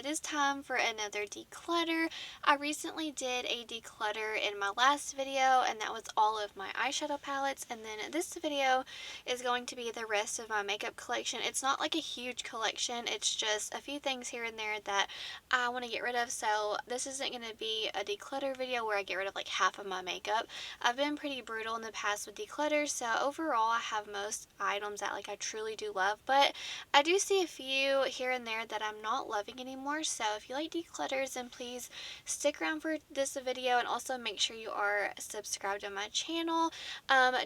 is time for another declutter. I recently did a declutter in my last video, and that was all of my eyeshadow palettes, and then this video is going to be the rest of my makeup collection. It's not like a huge collection, it's just a few things here and there that I want to get rid of, so this isn't going to be a declutter video where I get rid of like half of my makeup. I've been pretty brutal in the past with declutter, so overall I have most items that like I truly do love, but I do see a few here and there that I'm not loving anymore. So if you like declutters, then please stick around for this video, and also make sure you are subscribed to my channel.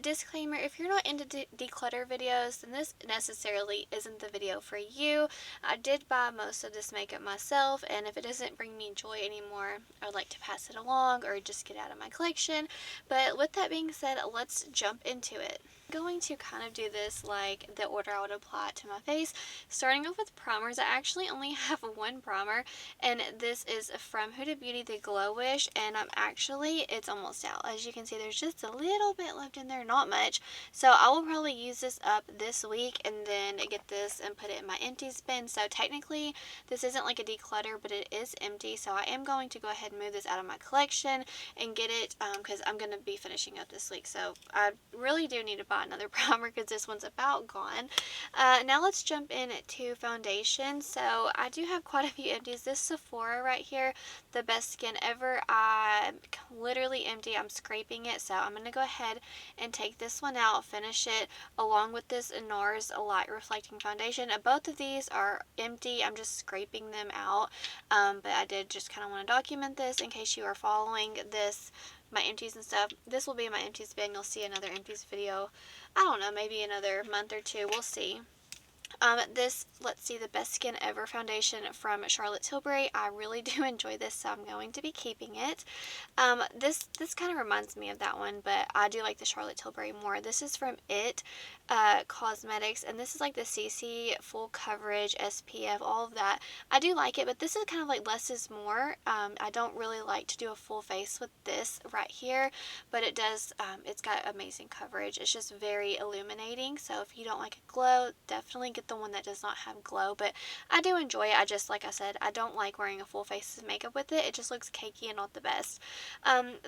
Disclaimer, if you're not into declutter videos, then this necessarily isn't the video for you. I did buy most of this makeup myself, and if it doesn't bring me joy anymore, I would like to pass it along or just get out of my collection. But with that being said, let's jump into it. I'm going to kind of do this like the order I would apply it to my face. Starting off with primers, I actually only have one primer, and this is from Huda Beauty, the Glow Wish, and it's almost out. As you can see, there's just a little bit left in there, not much. So I will probably use this up this week and then get this and put it in my empties bin. So technically, this isn't like a declutter, but it is empty. So I am going to go ahead and move this out of my collection and get it because I'm going to be finishing up this week. So I really do need to buy another primer because this one's about gone. Now let's jump into foundation. So I do have quite a few empties. This Sephora right here, the best skin ever, I'm literally empty. I'm scraping it, so I'm going to go ahead and take this one out, finish it along with this NARS light reflecting foundation. Both of these are empty. I'm just scraping them out, but I did just kind of want to document this in case you are following this, my empties and stuff. This will be my empties bin. You'll see another empties video, I don't know, maybe another month or two, we'll see. Let's see, the Best Skin Ever foundation from Charlotte Tilbury. I really do enjoy this, so I'm going to be keeping it. This kind of reminds me of that one, but I do like the Charlotte Tilbury more. This is from Cosmetics, and this is like the CC full coverage, SPF, all of that. I do like it, but this is kind of like less is more. I don't really like to do a full face with this right here, but it does, it's got amazing coverage. It's just very illuminating, so if you don't like a glow, definitely get the one that does not have glow, but I do enjoy it. I just, like I said, I don't like wearing a full face of makeup with it. It just looks cakey and not the best.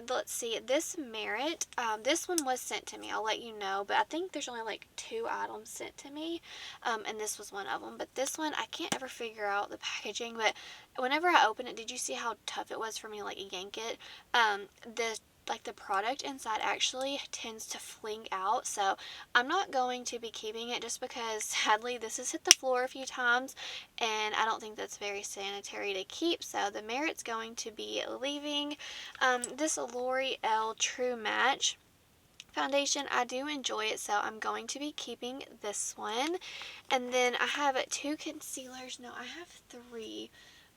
Let's see, this Merit, this one was sent to me, I'll let you know, but I think there's only like 2 items sent to me, and this was one of them. But this one, I can't ever figure out the packaging, but whenever I open it, did you see how tough it was for me to like yank it? The product inside actually tends to fling out, so I'm not going to be keeping it just because sadly this has hit the floor a few times and I don't think that's very sanitary to keep, so the Merit's going to be leaving. This L'Oreal True Match foundation, I do enjoy it, so I'm going to be keeping this one. And then I have 2 concealers. No, I have 3.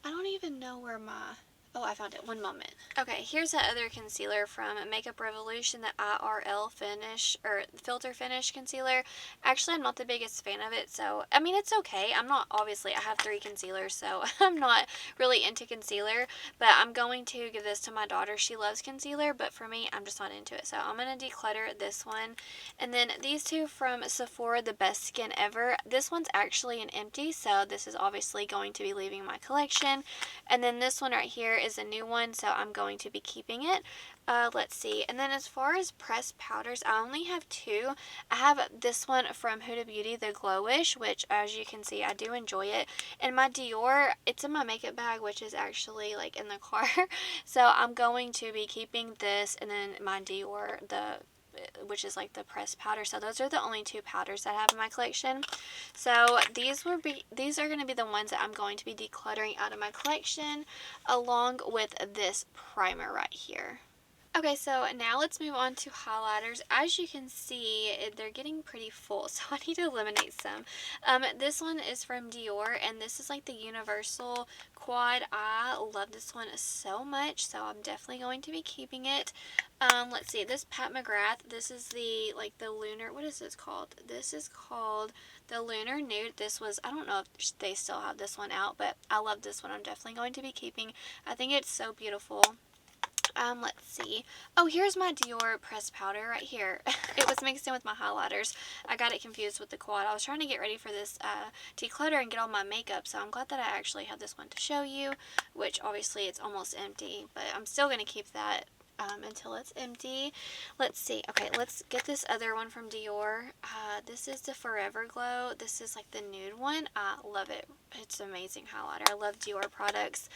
I don't even know where my... Oh, I found it. One moment. Okay, here's that other concealer from Makeup Revolution, the IRL Finish, or Filter Finish concealer. Actually, I'm not the biggest fan of it, so, I mean, it's okay. I'm not, obviously, I have 3 concealers, so I'm not really into concealer, but I'm going to give this to my daughter. She loves concealer, but for me, I'm just not into it, so I'm going to declutter this one. And then these 2 from Sephora, the Best Skin Ever. This one's actually an empty, so this is obviously going to be leaving my collection. And then this one right here is a new one, so I'm going to be keeping it. Let's see, and then as far as pressed powders, I only have 2. I have this one from Huda Beauty, the Glow Wish, which as you can see, I do enjoy it. And my Dior, it's in my makeup bag, which is actually like in the car. So I'm going to be keeping this, and then my Dior, which is like the pressed powder. So those are the only 2 powders I have in my collection. So these are going to be the ones that I'm going to be decluttering out of my collection, along with this primer right here. Okay, so now let's move on to highlighters. As you can see, they're getting pretty full, so I need to eliminate some. This one is from Dior, and this is like the Universal Quad. I love this one so much, so I'm definitely going to be keeping it. Let's see, this Pat McGrath, this is the lunar, what is this called? This is called the Lunar Nude. This was, I don't know if they still have this one out, but I love this one. I'm definitely going to be keeping. I think it's so beautiful. Let's see. Oh, here's my Dior pressed powder right here. It was mixed in with my highlighters. I got it confused with the quad. I was trying to get ready for this declutter and get all my makeup, so I'm glad that I actually have this one to show you, which obviously it's almost empty, but I'm still going to keep that until it's empty. Let's see. Okay, let's get this other one from Dior. This is the Forever Glow. This is like the nude one. I love it. It's an amazing highlighter. I love Dior products.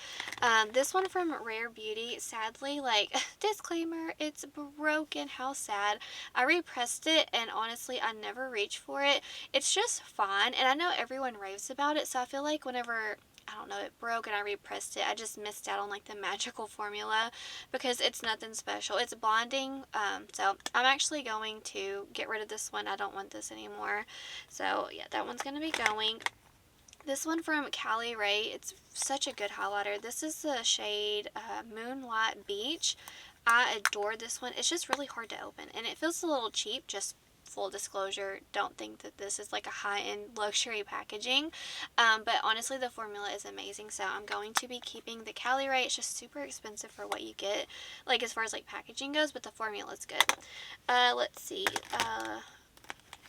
This one from Rare Beauty, sadly, like, disclaimer, it's broken. How sad. I repressed it, and honestly, I never reach for it. It's just fine, and I know everyone raves about it, so I feel like whenever, I don't know, it broke and I repressed it, I just missed out on like the magical formula, because it's nothing special. It's blonding, so I'm actually going to get rid of this one. I don't want this anymore. So yeah, that one's going to be going. This one from Cali Ray, it's such a good highlighter. This is the shade Moonlight Beach. I adore this one. It's just really hard to open, and it feels a little cheap, just full disclosure. Don't think that this is like a high-end luxury packaging, but honestly the formula is amazing, so I'm going to be keeping the Cali Ray. It's just super expensive for what you get, like as far as like packaging goes, but the formula is good. Let's see.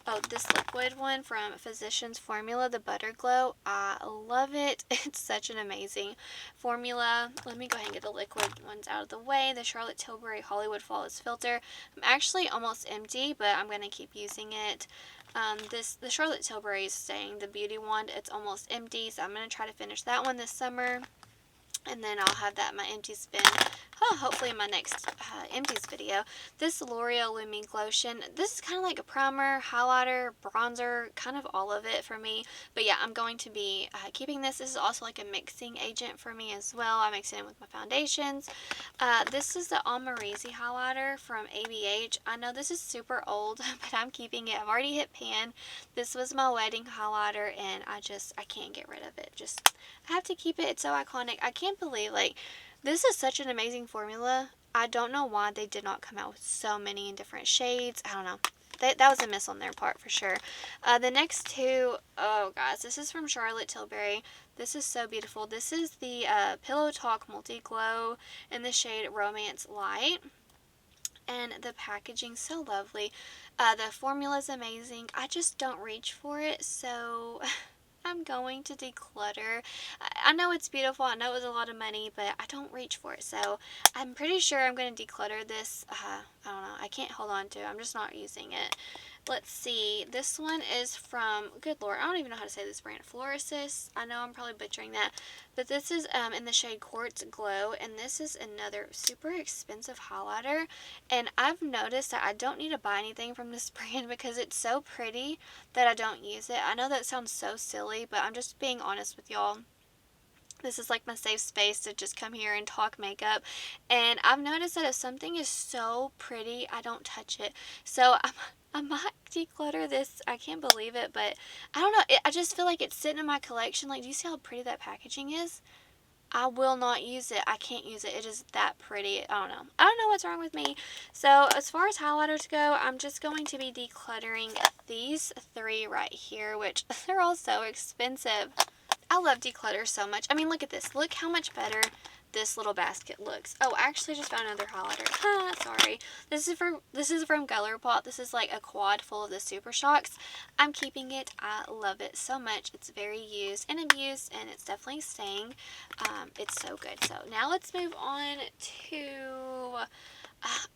Oh, this liquid one from Physicians Formula, the Butter Glow. I love it. It's such an amazing formula. Let me go ahead and get the liquid ones out of the way. The Charlotte Tilbury Hollywood Flawless Filter. I'm actually almost empty, but I'm going to keep using it. The Charlotte Tilbury is staying. The Beauty Wand, it's almost empty, so I'm going to try to finish that one this summer. And then I'll have that in my empties bin. Hopefully in my next empties video. This L'Oreal Lumi Glotion. This is kind of like a primer, highlighter, bronzer, kind of all of it for me. But yeah, I'm going to be keeping this. This is also like a mixing agent for me as well. I mix it in with my foundations. This is the Amarizi highlighter from ABH. I know this is super old, but I'm keeping it. I've already hit pan. This was my wedding highlighter, and I can't get rid of it. I have to keep it. It's so iconic. I can't believe, like, this is such an amazing formula. I don't know why they did not come out with so many in different shades. I don't know. That was a miss on their part for sure. The next two, oh guys, this is from Charlotte Tilbury. This is so beautiful. This is the Pillow Talk Multi Glow in the shade Romance Light. And the packaging so lovely. The formula is amazing. I just don't reach for it, so I'm going to declutter. I know it's beautiful. I know it was a lot of money, but I don't reach for it. So I'm pretty sure I'm going to declutter this. I don't know. I can't hold on to it. I'm just not using it. Let's see. This one is from, good Lord, I don't even know how to say this brand. Florasis. I know I'm probably butchering that. But this is in the shade Quartz Glow. And this is another super expensive highlighter. And I've noticed that I don't need to buy anything from this brand because it's so pretty that I don't use it. I know that sounds so silly, but I'm just being honest with y'all. This is like my safe space to just come here and talk makeup. And I've noticed that if something is so pretty, I don't touch it. So I might declutter this. I can't believe it, but I don't know. I just feel like it's sitting in my collection. Like, do you see how pretty that packaging is? I will not use it. I can't use it. It is that pretty. I don't know. I don't know what's wrong with me. So as far as highlighters go, I'm just going to be decluttering these three right here, which they're all so expensive. I love declutter so much. I mean, look at this. Look how much better this little basket looks. Oh, I actually just found another highlighter. Sorry. This is from ColourPop. This is like a quad full of the Super Shocks. I'm keeping it. I love it so much. It's very used and abused, and it's definitely staying. It's so good. So now let's move on to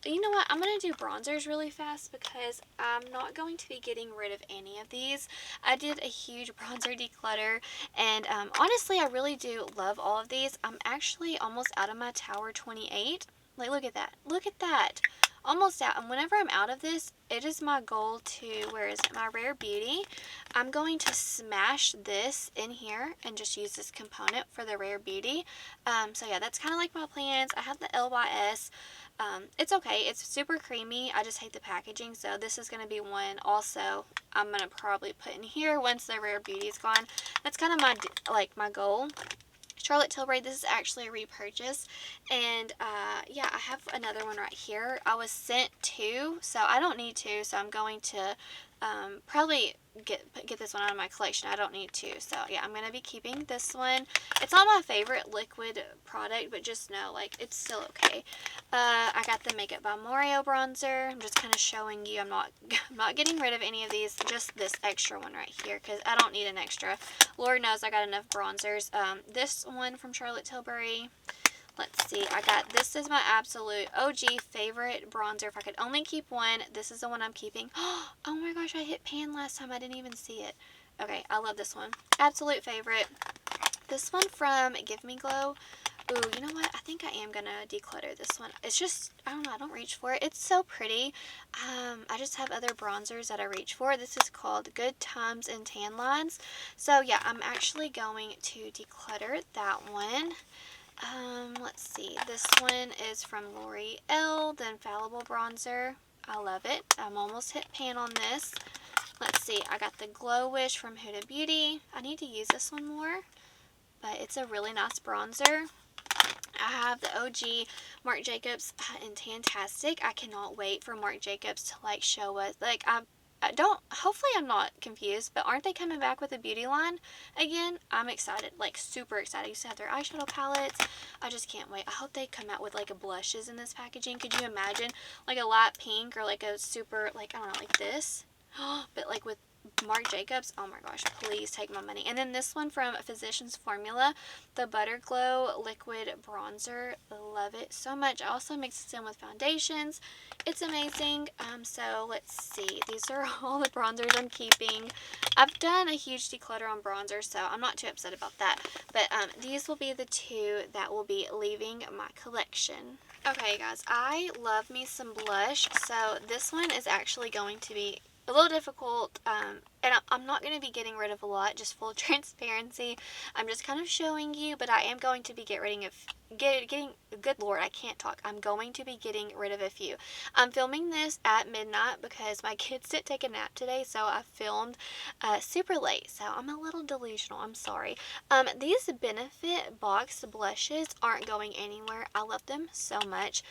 you know what? I'm going to do bronzers really fast because I'm not going to be getting rid of any of these. I did a huge bronzer declutter, and honestly, I really do love all of these. I'm actually almost out of my Tower 28. Like, look at that. Look at that. Almost out. And whenever I'm out of this, it is my goal to, where is it? My Rare Beauty. I'm going to smash this in here and just use this component for the Rare Beauty. So yeah, that's kind of like my plans. I have the LYS. It's okay. It's super creamy. I just hate the packaging. So this is going to be one also I'm going to probably put in here once the Rare Beauty is gone. That's kind of my goal. Charlotte Tilbury, this is actually a repurchase, and yeah, I have another one right here. I was sent two, so I don't need two, so I'm going to Probably get this one out of my collection. I don't need to. So yeah, I'm gonna be keeping this one. It's not my favorite liquid product, but just know, like, it's still okay. I got the Makeup by Moreo bronzer. I'm just kind of showing you. I'm not getting rid of any of these. Just this extra one right here, because I don't need an extra. Lord knows I got enough bronzers. This one from Charlotte Tilbury. Let's see, this is my absolute OG favorite bronzer. If I could only keep one, this is the one I'm keeping. Oh my gosh, I hit pan last time. I didn't even see it. Okay, I love this one. Absolute favorite. This one from Give Me Glow. Ooh, you know what? I think I am going to declutter this one. It's just, I don't know, I don't reach for it. It's so pretty. I just have other bronzers that I reach for. This is called Good Times and Tan Lines. So yeah, I'm actually going to declutter that one. Let's see. This one is from L'Oreal, the Infallible Bronzer. I love it. I'm almost hit pan on this. Let's see. I got the Glow Wish from Huda Beauty. I need to use this one more, but it's a really nice bronzer. I have the OG Marc Jacobs in Tantastic. I cannot wait for Marc Jacobs to, like, show us. Like, hopefully I'm not confused, but aren't they coming back with a beauty line again? I'm excited, like, super excited. I used to have their eyeshadow palettes. I just can't wait. I hope they come out with, like, a blushes in this packaging. Could you imagine, like, a light pink or, like, a super, like, I don't know, like this, but, like, with Marc Jacobs. Oh my gosh, please take my money. And then this one from Physicians Formula, the Butter Glow Liquid Bronzer. Love it so much. I also mix this in with foundations. It's amazing. So let's see. These are all the bronzers I'm keeping. I've done a huge declutter on bronzer, so I'm not too upset about that. But these will be the two that will be leaving my collection. Okay, guys, I love me some blush. So this one is actually going to be a little difficult, and I'm not going to be getting rid of a lot, just full transparency. I'm just kind of showing you, but I am going to be getting, good Lord, I can't talk. I'm going to be getting rid of a few. I'm filming this at midnight because my kids didn't take a nap today, so I filmed super late, so I'm a little delusional. I'm sorry. These Benefit box blushes aren't going anywhere. I love them so much.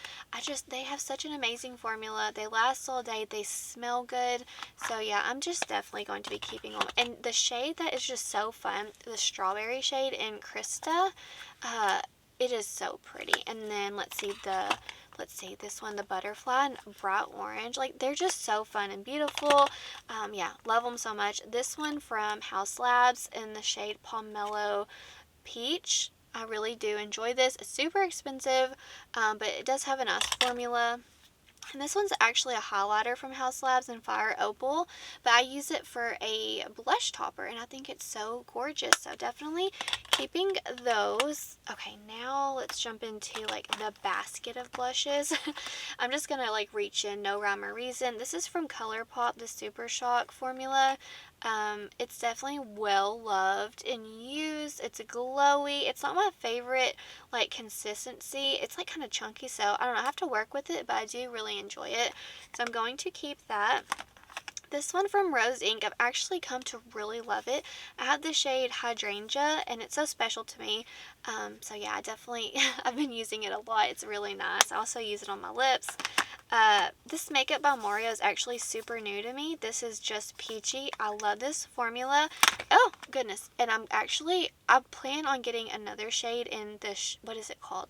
They have such an amazing formula. They last all day. They smell good. So yeah, I'm just definitely going to be keeping them. And the shade that is just so fun, the strawberry shade in Krista, it is so pretty. And then let's see this one, the Butterfly and Bright Orange. Like, they're just so fun and beautiful. Yeah, love them so much. This one from House Labs in the shade Pomelo Peach. I really do enjoy this. It's super expensive, but it does have a nice formula. And this one's actually a highlighter from House Labs in Fire Opal, but I use it for a blush topper, and I think it's so gorgeous. So definitely keeping those. Okay, now let's jump into, like, the basket of blushes. I'm just going to, like, reach in, no rhyme or reason. This is from ColourPop, the Super Shock formula. It's definitely well loved and used. It's glowy. It's not my favorite, like, consistency. It's, like, kind of chunky, so I don't know. I have to work with it, but I do really enjoy it. So I'm going to keep that. This one from Rose Inc. I've actually come to really love it. I have the shade Hydrangea, and it's so special to me. So yeah, I've been using it a lot. It's really nice. I also use it on my lips. This Makeup by Moreo is actually super new to me. This is just peachy. I love this formula. Oh, goodness. And I plan on getting another shade in this, what is it called?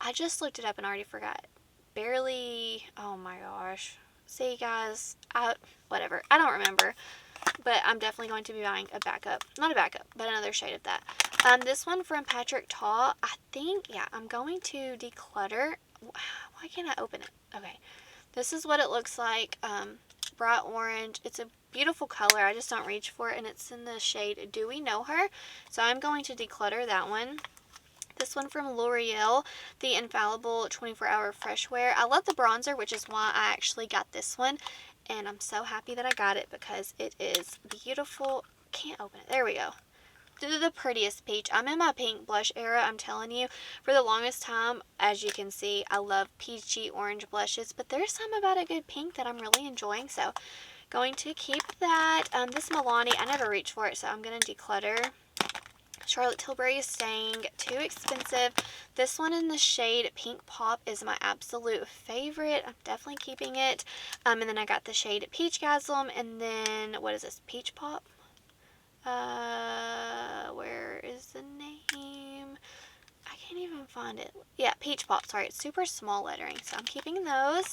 I just looked it up and already forgot. Barely, oh my gosh. See, guys, whatever. I don't remember. But I'm definitely going to be buying a backup. Not a backup, but another shade of that. This one from Patrick Ta, I think, yeah, I'm going to declutter. Why can't I open it? Okay. This is what it looks like. Bright orange. It's a beautiful color. I just don't reach for it. And it's in the shade Do We Know Her? So I'm going to declutter that one. This one from L'Oreal, the Infallible 24-Hour Fresh Wear. I love the bronzer, which is why I actually got this one. And I'm so happy that I got it because it is beautiful. Can't open it. There we go. The prettiest peach. I'm in my pink blush era, I'm telling you. For the longest time, as you can see, I love peachy orange blushes. But there's some about a good pink that I'm really enjoying. So, going to keep that. This Milani, I never reach for it, so I'm going to declutter. Charlotte Tilbury is staying too expensive. This one in the shade Pink Pop is my absolute favorite. I'm definitely keeping it. And then I got the shade Peach Gasm, and then, what is this, Peach Pop? Where is the name? I can't even find it. Yeah, Peach Pop, sorry. It's super small lettering, so I'm keeping those.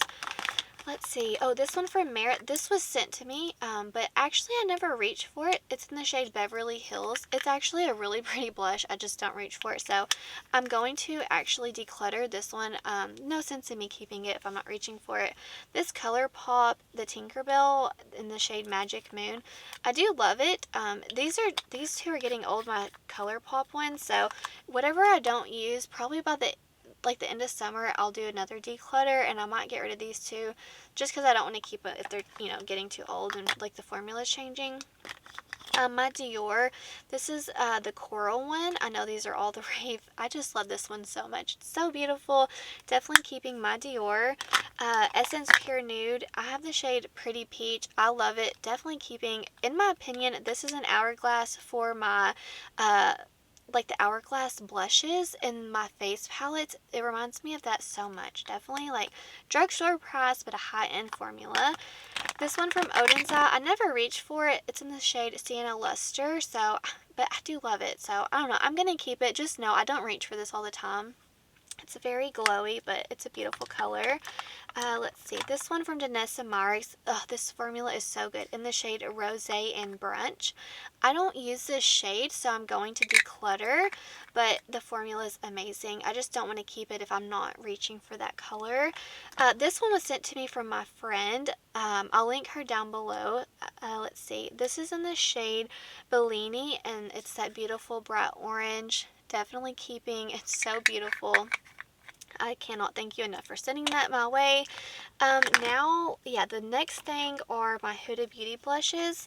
Let's see. Oh, this one from Merit. This was sent to me, but actually I never reached for it. It's in the shade Beverly Hills. It's actually a really pretty blush. I just don't reach for it. So I'm going to actually declutter this one. No sense in me keeping it if I'm not reaching for it. This ColourPop, the Tinkerbell in the shade Magic Moon, I do love it. These two are getting old, my ColourPop ones. So whatever I don't use, probably by the end of summer, I'll do another declutter, and I might get rid of these two just because I don't want to keep it if they're, getting too old and like the formula's changing. My Dior, this is the coral one. I know these are all the rave. I just love this one so much. It's so beautiful. Definitely keeping my Dior. Essence Pure Nude. I have the shade Pretty Peach. I love it. Definitely keeping. In my opinion, this is an hourglass for my like the hourglass blushes in my face palettes. It reminds me of that so much. Definitely like drugstore price, but a high-end formula. This one from Odin's Eye, I never reached for it. It's in the shade Sienna Luster, but I do love it. So I don't know. I'm going to keep it. Just know I don't reach for this all the time. It's very glowy, but it's a beautiful color. Let's see. This one from Danessa Myricks. Oh, this formula is so good. In the shade Rosé and Brunch. I don't use this shade, so I'm going to declutter, but the formula is amazing. I just don't want to keep it if I'm not reaching for that color. This one was sent to me from my friend. I'll link her down below. Let's see. This is in the shade Bellini, and it's that beautiful bright orange. Definitely keeping. It's so beautiful. I cannot thank you enough for sending that my way. The next thing are my Huda Beauty blushes.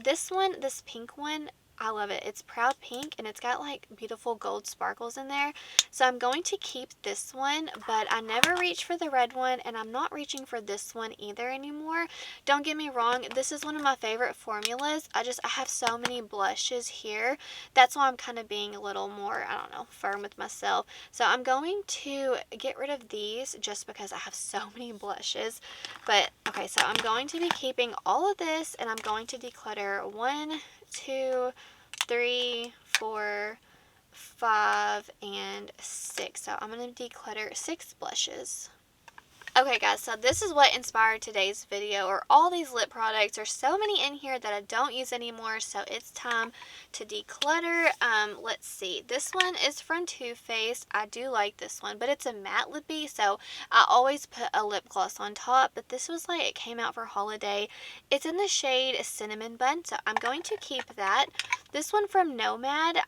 This pink one, I love it. It's Proud Pink, and it's got like beautiful gold sparkles in there. So I'm going to keep this one, but I never reach for the red one, and I'm not reaching for this one either anymore. Don't get me wrong, this is one of my favorite formulas. I have so many blushes here. That's why I'm kind of being a little more, I don't know, firm with myself. So I'm going to get rid of these just because I have so many blushes. But okay, so I'm going to be keeping all of this, and I'm going to declutter 1, 2, 3, 4, 5, and 6. So I'm going to declutter 6 blushes. Okay guys, so this is what inspired today's video, or all these lip products. There's so many in here that I don't use anymore, so it's time to declutter. Let's see. This one is from Too Faced. I do like this one, but it's a matte lippy, so I always put a lip gloss on top, but this was like, it came out for holiday. It's in the shade Cinnamon Bun, so I'm going to keep that. This one from Nomad,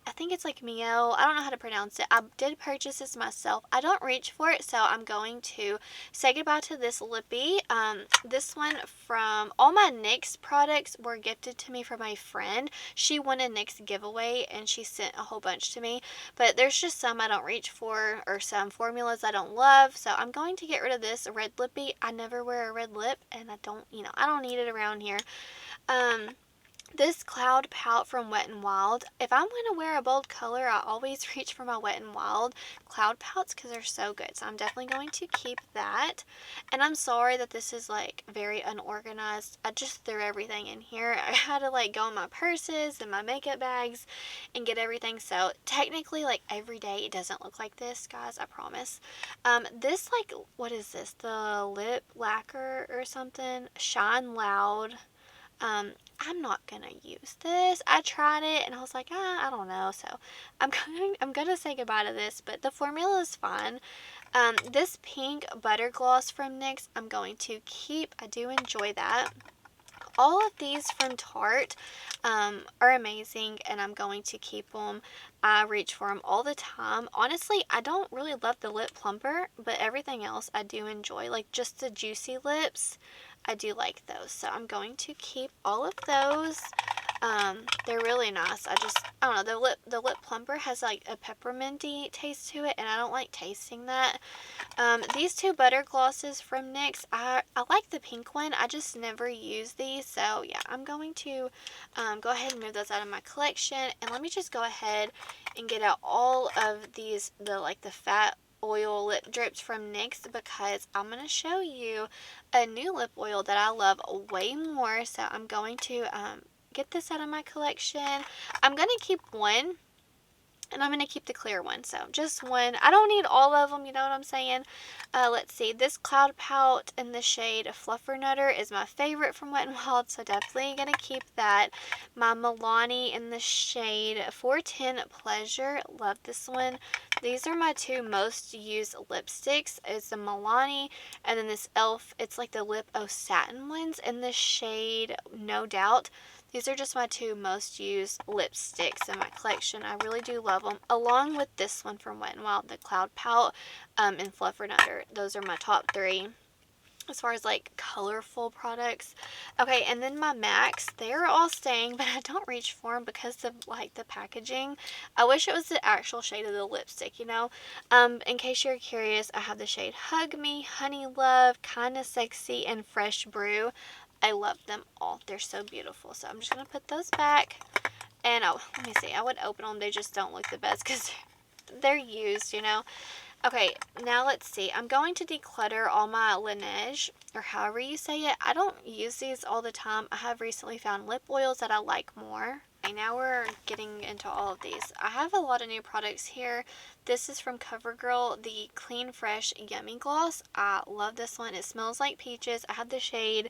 I think it's like Mio. I don't know how to pronounce it. I did purchase this myself. I don't reach for it, so I'm going to say goodbye to this lippy. This one from all my NYX products were gifted to me from a friend. She won a NYX giveaway, and she sent a whole bunch to me. But there's just some I don't reach for, or some formulas I don't love. So I'm going to get rid of this red lippy. I never wear a red lip, and I don't need it around here. This Cloud Pout from Wet n Wild. If I'm going to wear a bold color, I always reach for my Wet n Wild Cloud Pouts because they're so good. So I'm definitely going to keep that. And I'm sorry that this is like very unorganized. I just threw everything in here. I had to like go in my purses and my makeup bags and get everything. So technically, like every day it doesn't look like this, guys. I promise. This like, what is this? The lip lacquer or something? Shine Loud. I'm not gonna use this. I tried it and I was like, I don't know. So I'm gonna say goodbye to this, but the formula is fine. This pink butter gloss from NYX, I'm going to keep. I do enjoy that. All of these from Tarte are amazing, and I'm going to keep them. I reach for them all the time. Honestly, I don't really love the lip plumper, but everything else I do enjoy. Like just the juicy lips, I do like those. So I'm going to keep all of those. They're really nice. I don't know, the lip plumper has like a pepperminty taste to it, and I don't like tasting that. These two butter glosses from NYX, I like the pink one. I just never use these. So yeah, I'm going to go ahead and move those out of my collection. And let me just go ahead and get out all of these, the fat oil lip drips from NYX, because I'm going to show you a new lip oil that I love way more. So I'm going to get this out of my collection. I'm going to keep one, and I'm going to keep the clear one. So just one. I don't need all of them, you know what I'm saying? Let's see. This Cloud Pout in the shade Fluffernutter is my favorite from Wet n Wild, so definitely going to keep that. My Milani in the shade 410 Pleasure. Love this one. These are my two most used lipsticks. It's the Milani, and then this e.l.f. It's like the Lip O Satin ones in the shade No Doubt. These are just my two most used lipsticks in my collection. I really do love them. Along with this one from Wet n Wild, the Cloud Pout and Fluffernutter. Those are my top three as far as like colorful products. Okay, and then my MACs, they're all staying, but I don't reach for them because of like the packaging. I wish it was the actual shade of the lipstick, you know. In case you're curious, I have the shade Hug Me, Honey Love, Kinda Sexy, and Fresh Brew. I love them all. They're so beautiful. So I'm just going to put those back. And oh, let me see. I would open them. They just don't look the best because they're used, you know. Okay, now let's see. I'm going to declutter all my Laneige, or however you say it. I don't use these all the time. I have recently found lip oils that I like more. Okay, now we're getting into all of these. I have a lot of new products here. This is from CoverGirl, the Clean Fresh Yummy Gloss. I love this one. It smells like peaches. I have the shade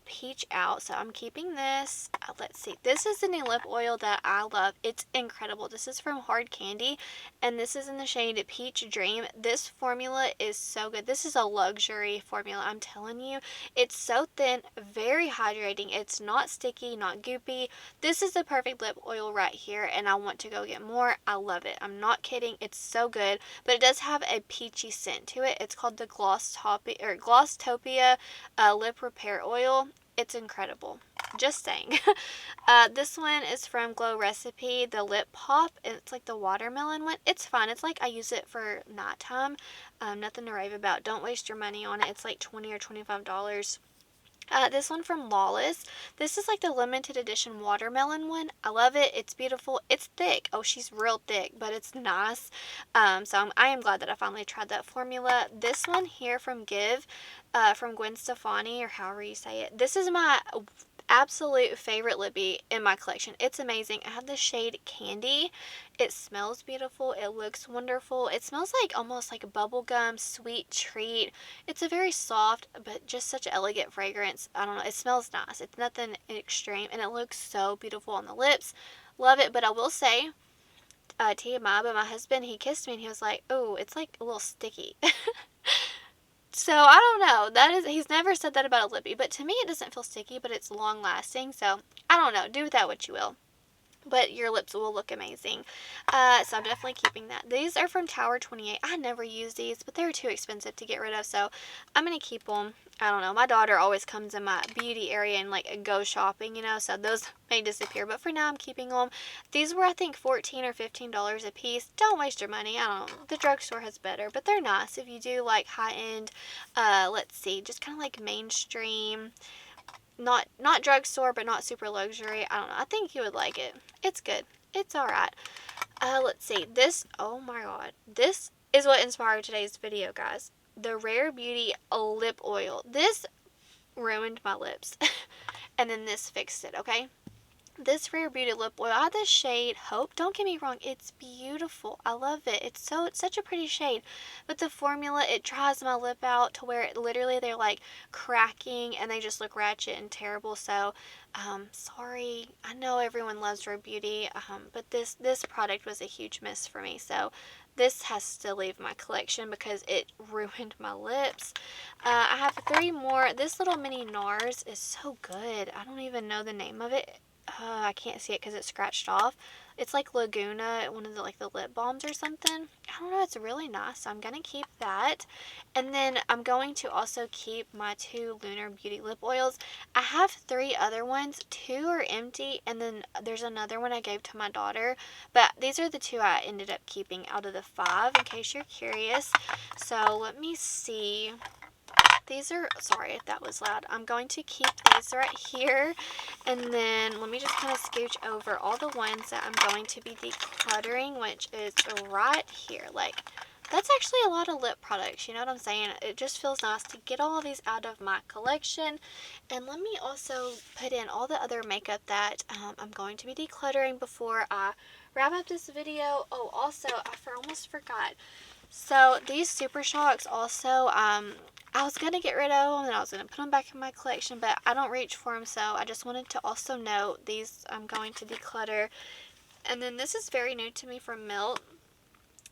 Peach Out, so I'm keeping this. Let's see. This is the new lip oil that I love. It's incredible. This is from Hard Candy, and this is in the shade Peach Dream. This formula is so good. This is a luxury formula, I'm telling you. It's so thin, very hydrating. It's not sticky, not goopy. This is the perfect lip oil right here, and I want to go get more. I love it. I'm not kidding. It's so good, but it does have a peachy scent to it. It's called the Glosstopia Lip Repair Oil. It's incredible. Just saying. This one is from Glow Recipe, the Lip Pop. It's like the watermelon one. It's fun. It's like I use it for nighttime. Nothing to rave about. Don't waste your money on it. It's like $20 or $25. This one from Lawless. This is like the limited edition watermelon one. I love it. It's beautiful. It's thick. Oh, she's real thick, but it's nice. I am glad that I finally tried that formula. This one here from Give, from Gwen Stefani, or however you say it. This is my absolute favorite lippy in my collection. It's amazing. I have the shade Candy. It smells beautiful. It looks wonderful. It smells like almost like a bubblegum sweet treat. It's a very soft but just such an elegant fragrance. I don't know. It smells nice. It's nothing extreme, and it looks so beautiful on the lips. Love it. But I will say, TMI, but my husband, he kissed me and he was like, oh, it's like a little sticky. So, I don't know. He's never said that about a lippy, but to me it doesn't feel sticky, but it's long lasting. So, I don't know. Do with that what you will. But your lips will look amazing. So I'm definitely keeping that. These are from Tower 28. I never use these, but they're too expensive to get rid of, so I'm going to keep them. I don't know. My daughter always comes in my beauty area and like go shopping, you know, so those may disappear. But for now, I'm keeping them. These were, I think, $14 or $15 a piece. Don't waste your money. I don't know. The drugstore has better, but they're nice if you do like high-end, let's see, just kind of like mainstream. Not drugstore, but not super luxury. I don't know. I think you would like it. It's good. It's alright. Let's see. This, oh my god. This is what inspired today's video, guys. The Rare Beauty Lip Oil. This ruined my lips. And then this fixed it, okay? This Rare Beauty Lip Oil, I have the shade Hope. Don't get me wrong, it's beautiful. I love it. It's such a pretty shade. But the formula, it dries my lip out to where literally they're like cracking and they just look ratchet and terrible. So, sorry. I know everyone loves Rare Beauty, but this product was a huge miss for me. So, this has to leave my collection because it ruined my lips. I have 3 more. This little mini NARS is so good. I don't even know the name of it. I can't see it because it's scratched off. It's like Laguna, one of the like the lip balms or something. I don't know, it's really nice, so I'm going to keep that. And then I'm going to also keep my 2 Lunar Beauty lip oils. I have 3 other ones. 2 are empty, and then there's another one I gave to my daughter. But these are the 2 I ended up keeping out of the 5, in case you're curious. So let me see. These are, sorry if that was loud. I'm going to keep these right here. And then let me just kind of scooch over all the ones that I'm going to be decluttering, which is right here. Like, that's actually a lot of lip products, you know what I'm saying? It just feels nice to get all of these out of my collection. And let me also put in all the other makeup that I'm going to be decluttering before I wrap up this video. Oh, also, I almost forgot. So these Super Shocks also, I was going to get rid of them and I was going to put them back in my collection, but I don't reach for them, so I just wanted to also note these I'm going to declutter. And then this is very new to me from Melt.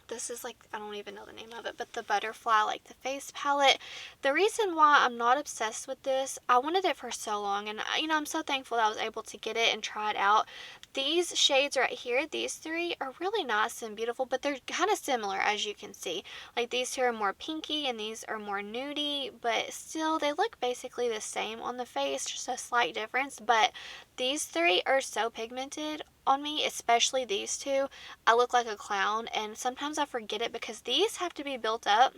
This is like, I don't even know the name of it, but the butterfly, like the face palette. The reason why I'm not obsessed with this, I wanted it for so long, and you know, I'm so thankful that I was able to get it and try it out. These shades right here, these 3 are really nice and beautiful, but they're kind of similar, as you can see. Like these 2 are more pinky and these are more nudie, but still they look basically the same on the face, just a slight difference. But these 3 are so pigmented on me, especially these 2. I look like a clown, and sometimes I forget it because these have to be built up,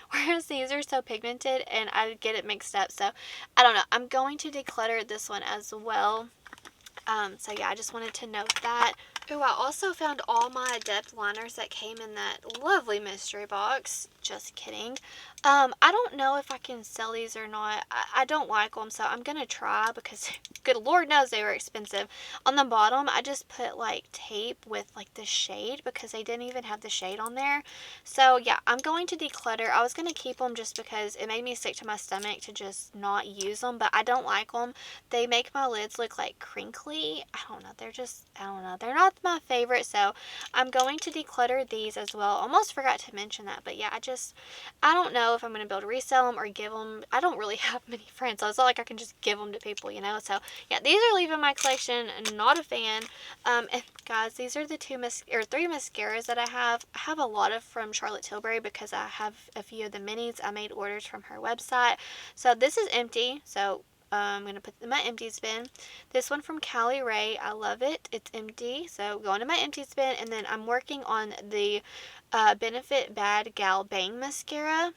whereas these are so pigmented and I get it mixed up. So I don't know, I'm going to declutter this one as well. So yeah, I just wanted to note that. Oh, I also found all my Adept liners that came in that lovely mystery box. Just kidding. I don't know if I can sell these or not. I don't like them, so I'm gonna try because good Lord knows they were expensive. On the bottom, I just put like tape with like the shade because they didn't even have the shade on there. So yeah, I'm going to declutter. I was gonna keep them just because it made me sick to my stomach to just not use them, but I don't like them. They make my lids look like crinkly. I don't know. They're just, I don't know. They're not my favorite, so I'm going to declutter these as well. Almost forgot to mention that, but yeah, I don't know if I'm going to be able to resell them or give them. I don't really have many friends, so it's not like I can just give them to people, you know. So yeah, these are leaving my collection. Not a fan. And guys, these are the 3 mascaras that I have. I have a lot of from Charlotte Tilbury because I have a few of the minis. I made orders from her website. So this is empty, so I'm going to put in my empties bin. This one from Cali Ray, I love it. It's empty, so go into my empties bin. And then I'm working on the Benefit Bad Gal Bang Mascara.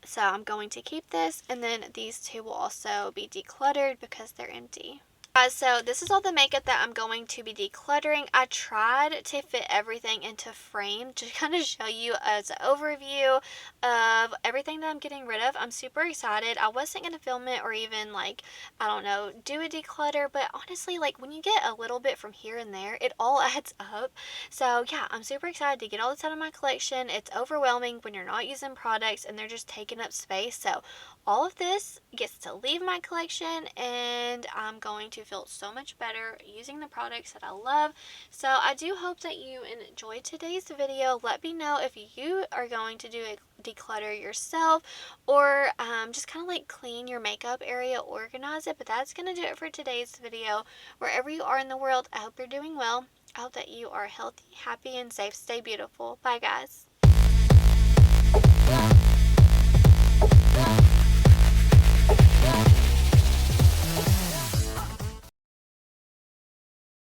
So I'm going to keep this. And then these 2 will also be decluttered because they're empty. So this is all the makeup that I'm going to be decluttering. I tried to fit everything into frame to kind of show you as an overview of everything that I'm getting rid of. I'm super excited. I wasn't going to film it or even like, I don't know, do a declutter, but honestly, like when you get a little bit from here and there, it all adds up. So yeah, I'm super excited to get all this out of my collection. It's overwhelming when you're not using products and they're just taking up space. So all of this gets to leave my collection, and I'm going to feel so much better using the products that I love. So I do hope that you enjoyed today's video. Let me know if you are going to do a declutter yourself, or just kind of like clean your makeup area, organize it. But that's going to do it for today's video. Wherever you are in the world, I hope you're doing well. I hope that you are healthy, happy, and safe. Stay beautiful. Bye, guys.